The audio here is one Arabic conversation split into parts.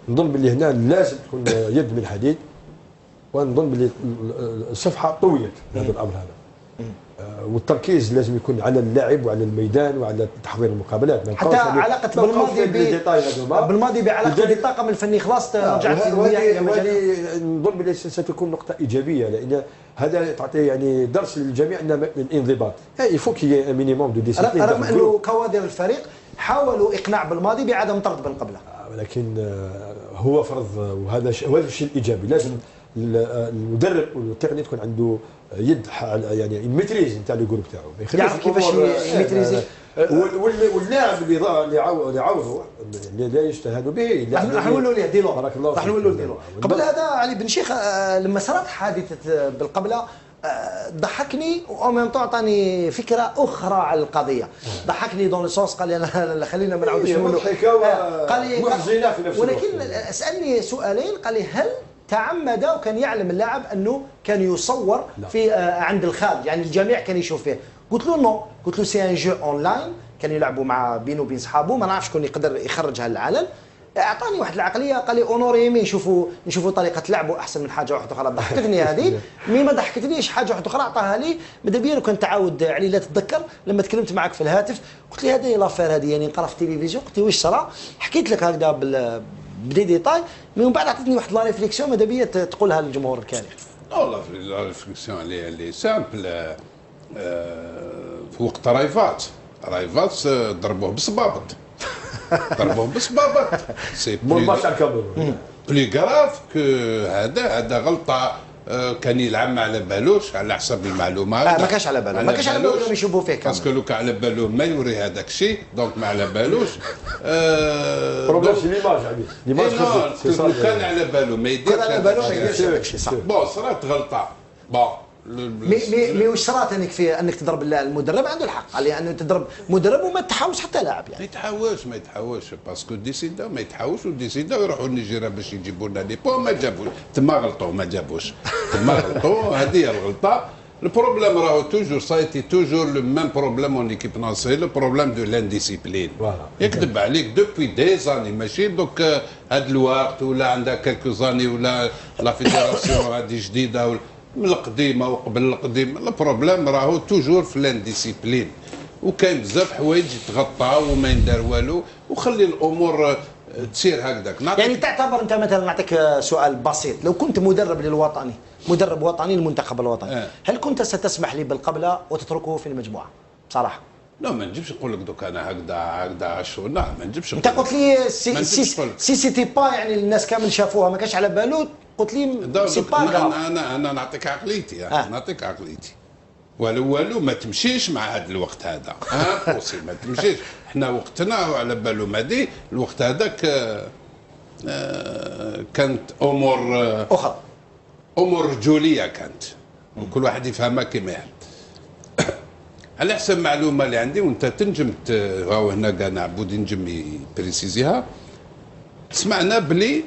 نظن باللي هنا لازم تكون يد من حديد، ونظن باللي الصفحه طويت هذا الامر هذا. والتركيز لازم يكون على اللاعب وعلى الميدان وعلى تحضير المقابلات. حتى علاقه بالماضي بعلاقه بالطاقم الفني خلاص رجعت نظن باللي ستكون نقطه ايجابيه، لان هذا تعطي يعني درس للجميع ان الانضباط يفوك هي مينيموم دو ديسيبلين. رغم انه كوادر الفريق حاولوا اقناع بالماضي بعدم طرد بن قبله، ولكن هو فرض، وهذا الشيء الايجابي. لازم المدرب والتقني تكون عنده يد يعني يميتريز نتاع الجروب تاعو، يعرف كيفاش يميتريزي. واللاعب اللي عاوضه اللي لا يستهان به راح نقولوا له ديلو، بارك الله راح نقولوا له ديلو. قبل هذا علي بن شيخ لما صارت حادثه بالقبله ضحكني ومن اعطاني فكره اخرى على القضيه. ضحكني دون السونس، قال لي انا خلينا ما نعاودوش نقولوا، قال لي محزنه في نفس الوقت. ولكن سالني سؤالين، قال لي هل تعمد وكان يعلم اللاعب انه كان يصور في عند الخارج، يعني الجميع كان يشوف فيه؟ قلت له نو، قلت له سي ان جو اونلاين، كان يلعبوا مع بينه وبين صحابه، ما نعرفش شكون يقدر يخرجها للعلن. اعطاني واحد العقليه، قال لي اونوري مي نشوفوا طريقه لعبه احسن من حاجه واحده اخرى. ضحكتني هذه، مي ما ضحكتنيش حاجه واحده اخرى عطاها لي ماذا بيا لو كان تعاود علي. لا تتذكر لما تكلمت معك في الهاتف قلت لي هذه لافير هذه، يعني نقرا في التلفزيون، قلت لي واش صرا، حكيت لك هكذا بدي ديتاي، من بعد عطيتني واحد لا ريفليكسيون ماذا بيا تقولها للجمهور الكاري. لا ريفليكسيون اللي سامبل. في وقت رايفات ضربوه بالصبابط. سي بلي كراف كو هذا غلطه. كان يلعب ما على بالوش على حسب المعلومات. ما كانش على باله، ما كانش على باله يشوفوا فيه كامل، باسكو لو كان على باله ما يوري هذاك الشيء، دونك ما على بالوش. بروبليم سي ليماج ليماج. لو كان على باله ما يديرش هذاك الشيء. صح. بون صرات غلطه. بون مي واش صرات انك تضرب المدرب؟ عنده الحق، قال لي انه تضرب مدرب وما تحاوش حتى لاعب يعني. ما يتحاوش باسكو ديسيدا ما يتحاوش، وديسيدا يروحوا لنيجيريا باش يجيبوا لنا لي بوان، ما جابوش تما غلطوا، ما جابوش تما غلطوا. هذه هي الغلطه. البروبليم راهو توجور سايتي توجور لو ميم بروبليم اون ايكيب ناسيونال، لو بروبليم دو لانديسيبلين. يكذب عليك دوبوي دي زاني، ماشي دوك هذا الوقت ولا عندها كالكو زاني ولا لا فيدراسيون هذه جديده من القديمه وقبل القديم. البروبليم راهو توجور في لانديسيبلين، وكاين بزاف حوايج يتغطى وما يندار والو، وخلي الامور تسير هكذاك. يعني تعتبر انت مثلا، نعطيك سؤال بسيط، لو كنت مدرب للوطني، مدرب وطني للمنتخب الوطني، هل كنت ستسمح لي بالقبله وتتركه في المجموعه؟ بصراحه لا، ما نجيبش نقول لك دوك انا هكذا شو، لا ما نجيبش. انت قلت لي سيتي با، يعني الناس كامل شافوها ما كانش على بالو، قلت لي سي با. انا نعطيك عقليتي، نعطيك عقليتي. والو ما تمشيش مع هذا الوقت هذا، بوسي ما تمشيش. احنا وقتنا على بالو مادي الوقت هذاك كانت امور اخرى، امور رجوليه كانت، وكل واحد يفهمها كما يحب. على حسب معلومه اللي عندي، وانت تنجم هاو هنا كاع عبودي نجم بريسيزيها، سمعنا بلي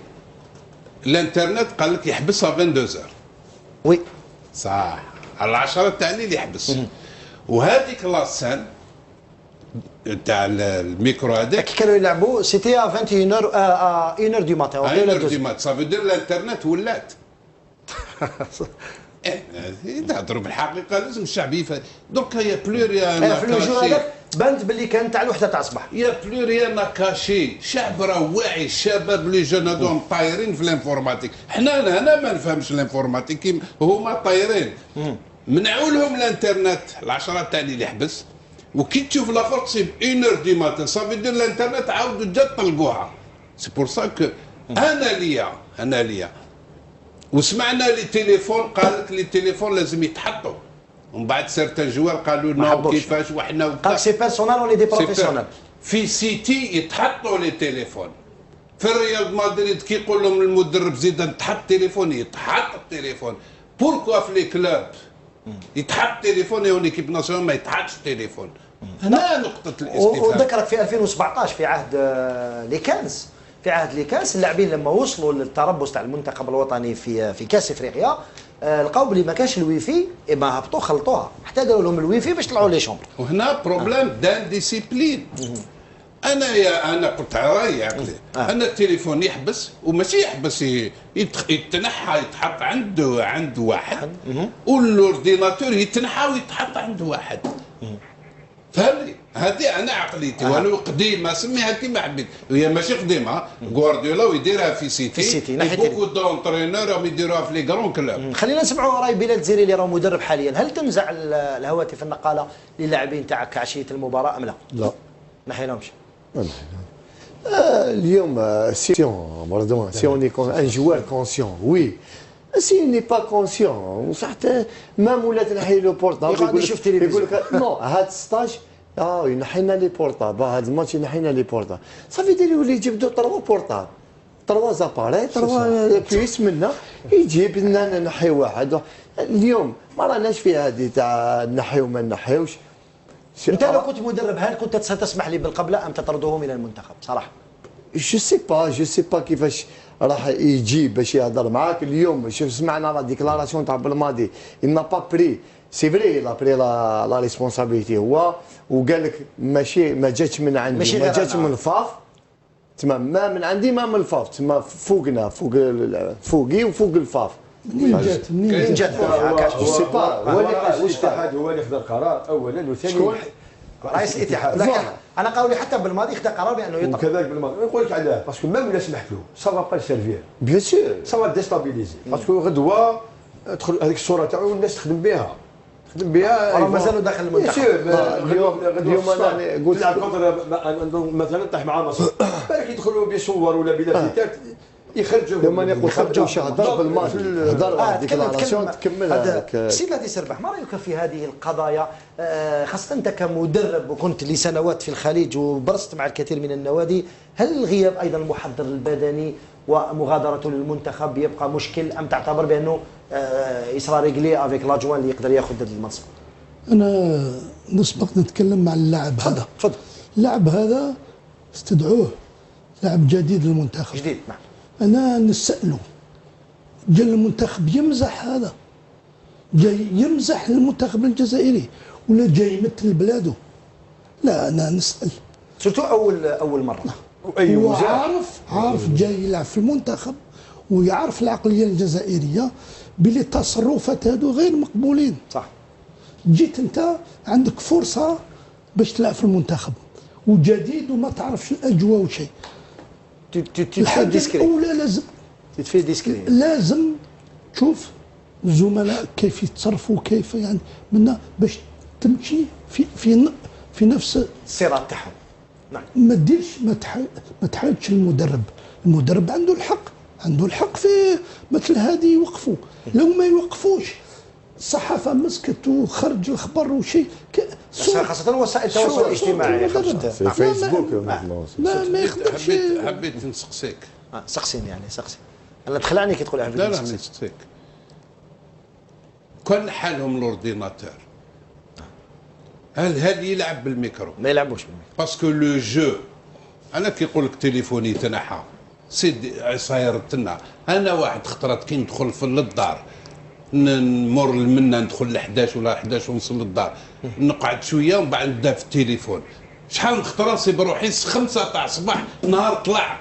الانترنت قال لك يحبسها 22 وي صح، على 10 تاع الليل يحبس. وهذيك لاسان تاع الميكرو هذاك كي كانوا يلعبوا سيتي 21 1 دو ماتان، 1 دو ماتان، صافي دير الانترنت ولات. نهضروا بالحقيقه، لازم الشعب دونك يا بلو ريان في الجو هذاك بانت باللي كان تاع الوحده تاع الصباح. يا بلو ريان كاشي، الشعب راه واعي، الشباب لي جون هذوهم طايرين في الانفورماتيك. حنا هنا ما نفهمش الانفورماتيك، هما طايرين. منعوا لهم الانترنت العشرة تاع الليل يحبس، وكي تشوف لافورت سي 1 دي ماتان صافي دير الانترنت عاودوا جا طلقوها. سي بور سا كو انا ليا وسمعنا لي تليفون، قال لك لي تليفون لازم يتحطوا، ومن بعد سيرتان جوار قالوا نو كيفاش وحنا قال سي بيرسونال اوني دي بروفيسيونال. في سيتي يتحطوا لي تليفون، في الريال مدريد كي يقول لهم المدرب زيدان تحط تليفون، يتحط التليفون. بوركوا في لي كلوب يتحط تليفون يا ليكيب ناسيونال ما يتحطش تليفون؟ هنا نقطة الاستفهام. وذكرك في 2017 في عهد ليكانس، في عهد ليكانس اللاعبين لما وصلوا للتربص تاع المنتخب الوطني في كاس افريقيا، لقاو بلي ما كانش الويفي، ما هبطوا خلطوها حتى داروا لهم الويفي باش طلعوا لي شومبر. وهنا بروبليم دان ديسيبلين. انا قلت رايي عقلي. انا التليفون يحبس وماشي يحبس، يتنحى يتحط عند واحد، والاورديناتور يتنحى ويتحط عند واحد. فهمني؟ هذه انا عقليتي، ولو قديمه سميها كيما حبيت، هي ماشي قديمه. غوارديولا ويديرها في سيتي بوكو دونترينور راهم يديروها في لي كرون كلوب. خلينا نسمعوا راي بلال الجزيري اللي راه مدرب حاليا. هل تنزع الهواتف النقاله للاعبين تاعك عشيه المباراه ام لا؟ لا، نحيلهمش. اليوم si on est un joueur conscient, oui. Si on n'est pas conscient, حتى مام ولات نحي له بورطابل يقعد يشوف تلفزيون. يقول لك نو هاد 16 نحينا لي بورطابل، هاد الماتش نحينا لي بورطابل، صافي دير يولي يجيب 3 بورطابل، 3 زاباري، 3 بيس منا، يجيب لنا نحي واحد. اليوم ما راناش في هذه تاع نحي وما نحيوش. انت لو كنت مدرب هل كنت ستسمح لي بالقبله ام تطردهم الى المنتخب صراحه؟ جو سي با كيفاش راح يجي باش يهضر معاك اليوم. شوف سمعنا لا ديكلاراسيون تاع بالماضي، il n'a pas pris سي فري لا بري لا ريسبونسابيلتي هو، وقال لك ماشي ما جاتش من عندي، ما جاتش من الفاف، تما ما من عندي ما من الفاف، تما فوقنا فوقي وفوق الفاف. منين جات؟ جو سي با هو الاتحاد هو اللي خذا القرار اولا، وثانيا رئيس الاتحاد. لكن انا قولي حتى بالماضي خذا قرار بانه يطرد. وكذلك بالماضي نقول لك علاه، باسكو ميم الا سمحت له سا با با سيرفير بيان سور، سا با ديستابيليزي، باسكو غدوه تدخل هذيك الصوره تاعو والناس تخدم بها راه مازالوا داخل المنتخب. اليوم انا قلت مثلا طيح مع مصر بالك يدخلوا بصور ولا بلافتات يخرجوا. لما نقول خرجوا هضر بالماتش، هضر ديكلاراسيون تكمل هذاك. سيد لاتي سربح، ما رايك في هذه القضايا، خاصه انت كمدرب وكنت لسنوات في الخليج وبرزت مع الكثير من النوادي، هل غياب ايضا المحضر البدني ومغادرته للمنتخب يبقى مشكل ام تعتبر بانه يسرى ريغلي افيك لاجوان اللي يقدر ياخذ هذا المنصب؟ انا نسبق نتكلم مع اللاعب هذا. تفضل. اللاعب هذا استدعوه لاعب جديد للمنتخب. جديد نعم. انا نسأله، جا المنتخب يمزح، هذا جاي يمزح المنتخب الجزائري ولا جاي يمثل بلاده؟ لا انا نسأل. سورتو اول مره. هو عارف جاي يلعب في المنتخب ويعرف العقليه الجزائريه بلي التصرفات هذو غير مقبولين. صح. جيت انت عندك فرصه باش تلعب في المنتخب وجديد وما تعرفش الاجواء وشيء. الحاجه الاولى لازم تتفي ديسكري، لازم تشوف الزملاء كيف يتصرفوا، كيف يعني منا باش تمشي في نفس الصراط تاعهم. نعم. ما ديرش ما تحاولش المدرب عنده الحق في مثل هذه يوقفوا. لو ما يوقفوش الصحافه مسكت وخرج الخبر وشيء خاصه وسائل التواصل الاجتماعي في فيسبوك ما يقدرش. حبيت نسقسيك. سقسين يعني سقسين. انا تخلعني كي تقول حبيت لا نسقسيك. كان حالهم الاورديناتور، هل يلعب بالميكرو؟ ما يلعبوش بالميكرو باسكو لو جو. انا كي يقول لك تليفوني تنحى سيدي صاير تنا. انا واحد خطرات كي ندخل في للدار نمر منا ندخل ل 11 ولا 11 ونص للدار، نقعد شويه ومن بعد نبدا في التليفون. شحال من خطره نصيب بروحي 5 تاع الصباح نهار طلع،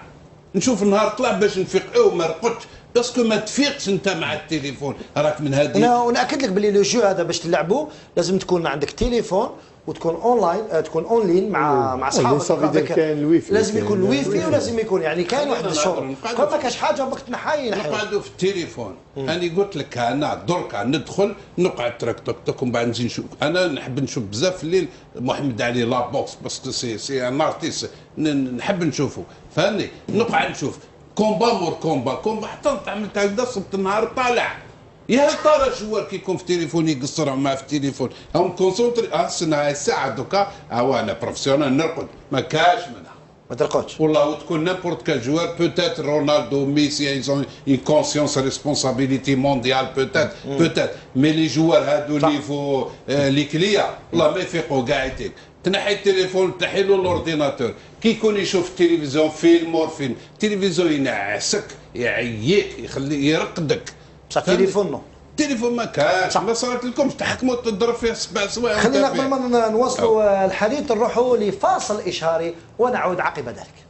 نشوف النهار طلع باش نفيق وما رقدتش، باسكو ما تفيقش انت مع التليفون. راك من هذه. وناكد لك باللي لو جو هذا باش تلعبوا لازم تكون عندك تليفون وتكون اونلاين، تكون اونلاين مع اصحابك. لازم يكون الويفي ولازم يكون يعني كاين واحد الشروط. كون ما كاش حاجه بك تنحي نقعدوا في التليفون. انا قلت لك انا دركا ندخل نقعد ترك توك توك ومن بعد نزيد نشوف. انا نحب نشوف بزاف في الليل محمد علي لا بوكس باسكو سي ان ارتيست نحب نشوفه، فهمني. نقعد نشوف كومبا مور كومبا حتى عملت هكذا صبت النهار طالع. يا هل ترى جوار كي يكون في تليفون يقصر مع في التليفون هم كونسونتري سنة ساعة دوكا انا بروفيسيونال نرقد ما كاش منها ما ترقدش والله. وتكون نيمبورت كال جوار بوتيت رونالدو ميسي ايزون اون كونسيونس ريسبونسابيليتي مونديال بوتيت مي لي جوار هادو نيفو لي كليا والله ما يفيقوا قاعدين. تنحي التليفون تنحي له الاورديناتور كي يكون يشوف التلفزيون فيلم التلفزيون ينعسك يعييك يخلي يرقدك. بصح تليفون التليفون ما كانش، ما صارت لكمش تحكموا تضرب فيه 7 سوايع. خلينا قبل ما نواصلوا الحديث نروحوا لفاصل إشهاري ونعود عقب ذلك.